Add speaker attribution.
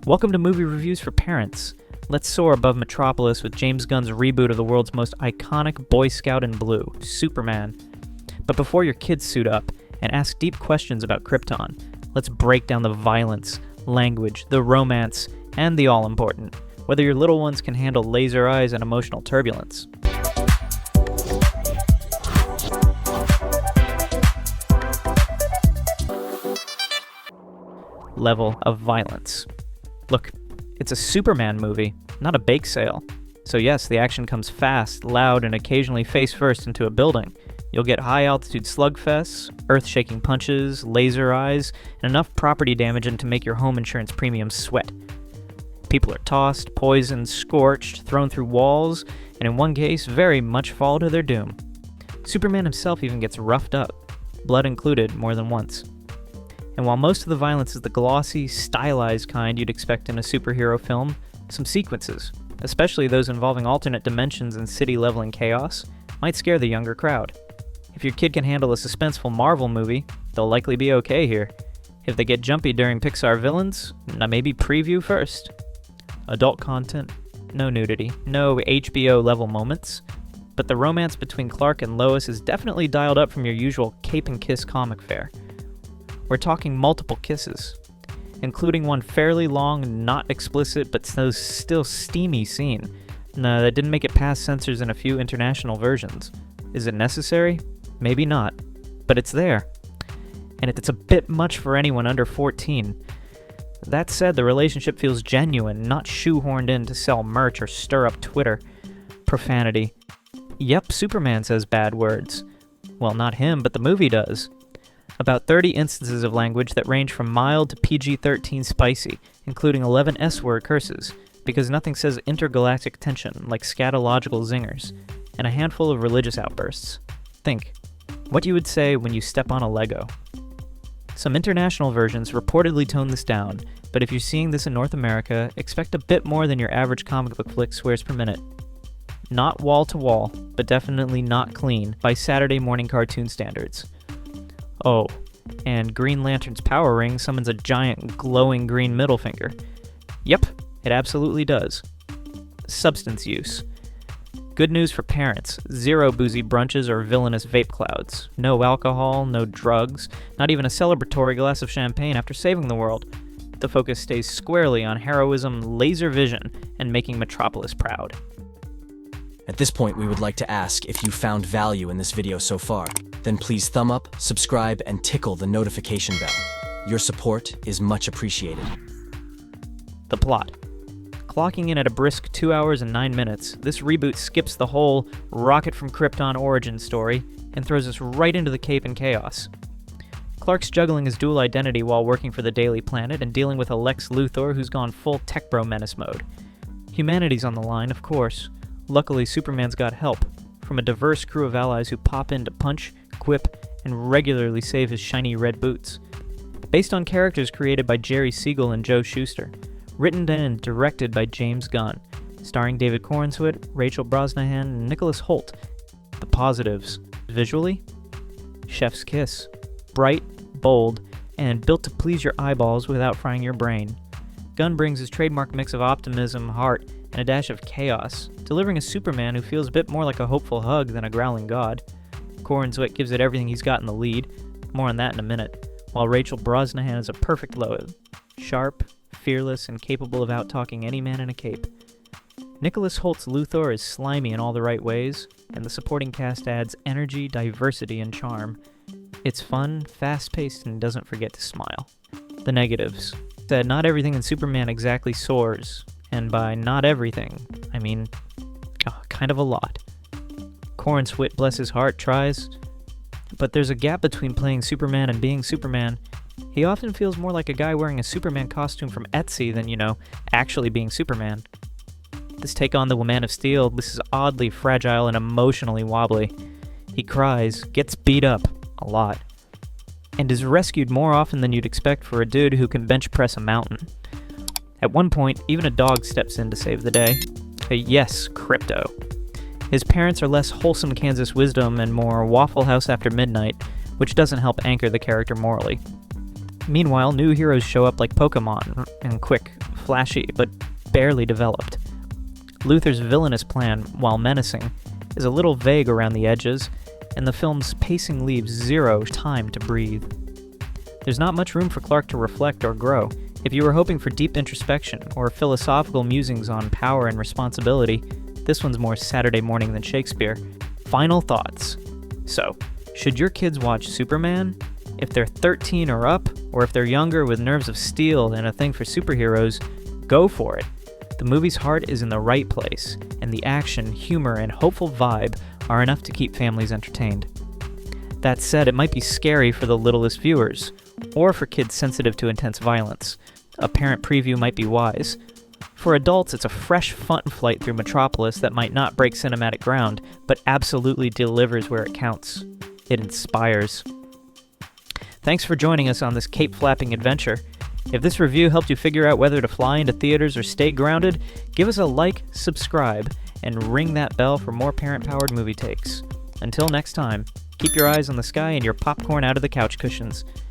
Speaker 1: Welcome to Movie Reviews for Parents. Let's soar above Metropolis with James Gunn's reboot of the world's most iconic Boy Scout in blue, Superman. But before your kids suit up and ask deep questions about Krypton, let's break down the violence, language, the romance, and the all-important, whether your little ones can handle laser eyes and emotional turbulence. Level of violence. Look, it's a Superman movie, not a bake sale. So yes, the action comes fast, loud, and occasionally face first into a building. You'll get high-altitude slugfests, earth-shaking punches, laser eyes, and enough property damage to make your home insurance premiums sweat. People are tossed, poisoned, scorched, thrown through walls, and in one case, very much fall to their doom. Superman himself even gets roughed up, blood included, more than once. And while most of the violence is the glossy, stylized kind you'd expect in a superhero film, some sequences, especially those involving alternate dimensions and city-leveling chaos, might scare the younger crowd. If your kid can handle a suspenseful Marvel movie, they'll likely be okay here. If they get jumpy during Pixar villains, maybe preview first. Adult content, no nudity, no HBO-level moments, but the romance between Clark and Lois is definitely dialed up from your usual cape and kiss comic fare. We're talking multiple kisses, including one fairly long, not explicit, but still steamy scene that didn't make it past censors in a few international versions. Is it necessary? Maybe not, but it's there. And it's a bit much for anyone under 14. That said, the relationship feels genuine, not shoehorned in to sell merch or stir up Twitter. Profanity. Yep, Superman says bad words. Well, not him, but the movie does. About 30 instances of language that range from mild to PG-13 spicy, including 11 S-word curses, because nothing says intergalactic tension like scatological zingers, and a handful of religious outbursts. Think, what you would say when you step on a Lego. Some international versions reportedly tone this down, but if you're seeing this in North America, expect a bit more than your average comic book flick swears per minute. Not wall-to-wall, but definitely not clean by Saturday morning cartoon standards. Oh, and Green Lantern's power ring summons a giant glowing green middle finger. Yep, it absolutely does. Substance use. Good news for parents, zero boozy brunches or villainous vape clouds. No alcohol, no drugs, not even a celebratory glass of champagne after saving the world. The focus stays squarely on heroism, laser vision, and making Metropolis proud.
Speaker 2: At this point, we would like to ask if you found value in this video so far. Then please thumb up, subscribe, and tickle the notification bell. Your support is much appreciated.
Speaker 1: The plot. Clocking in at a brisk 2 hours and 9 minutes, this reboot skips the whole rocket from Krypton origin story and throws us right into the cape and chaos. Clark's juggling his dual identity while working for the Daily Planet and dealing with a Lex Luthor who's gone full tech bro menace mode. Humanity's on the line, of course. Luckily, Superman's got help from a diverse crew of allies who pop in to punch, quip, and regularly save his shiny red boots. Based on characters created by Jerry Siegel and Joe Shuster, written and directed by James Gunn, starring David Corenswet, Rachel Brosnahan, and Nicholas Hoult. The positives. Visually, chef's kiss. Bright, bold, and built to please your eyeballs without frying your brain. Gunn brings his trademark mix of optimism, heart, and a dash of chaos, delivering a Superman who feels a bit more like a hopeful hug than a growling god. Corenswet gives it everything he's got in the lead, more on that in a minute, while Rachel Brosnahan is a perfect Lois, sharp, fearless, and capable of out-talking any man in a cape. Nicholas Hoult's Luthor is slimy in all the right ways, and the supporting cast adds energy, diversity, and charm. It's fun, fast-paced, and doesn't forget to smile. The negatives. Said not everything in Superman exactly soars, and by not everything, I mean, kind of a lot. Corenswet, bless his heart, tries, but there's a gap between playing Superman and being Superman. He often feels more like a guy wearing a Superman costume from Etsy than, actually being Superman. This take on the Man of Steel, this is oddly fragile and emotionally wobbly. He cries, gets beat up, a lot, and is rescued more often than you'd expect for a dude who can bench press a mountain. At one point, even a dog steps in to save the day. Yes, Krypto. His parents are less wholesome Kansas wisdom and more Waffle House after midnight, which doesn't help anchor the character morally. Meanwhile, new heroes show up like Pokemon, and quick, flashy, but barely developed. Luther's villainous plan, while menacing, is a little vague around the edges, and the film's pacing leaves zero time to breathe. There's not much room for Clark to reflect or grow. If you were hoping for deep introspection or philosophical musings on power and responsibility, this one's more Saturday morning than Shakespeare. Final thoughts. So, should your kids watch Superman? If they're 13 or up, or if they're younger with nerves of steel and a thing for superheroes, go for it. The movie's heart is in the right place, and the action, humor, and hopeful vibe are enough to keep families entertained. That said, it might be scary for the littlest viewers, or for kids sensitive to intense violence. A parent preview might be wise. For adults, it's a fresh, fun flight through Metropolis that might not break cinematic ground, but absolutely delivers where it counts. It inspires. Thanks for joining us on this cape-flapping adventure. If this review helped you figure out whether to fly into theaters or stay grounded, give us a like, subscribe, and ring that bell for more parent-powered movie takes. Until next time, keep your eyes on the sky and your popcorn out of the couch cushions.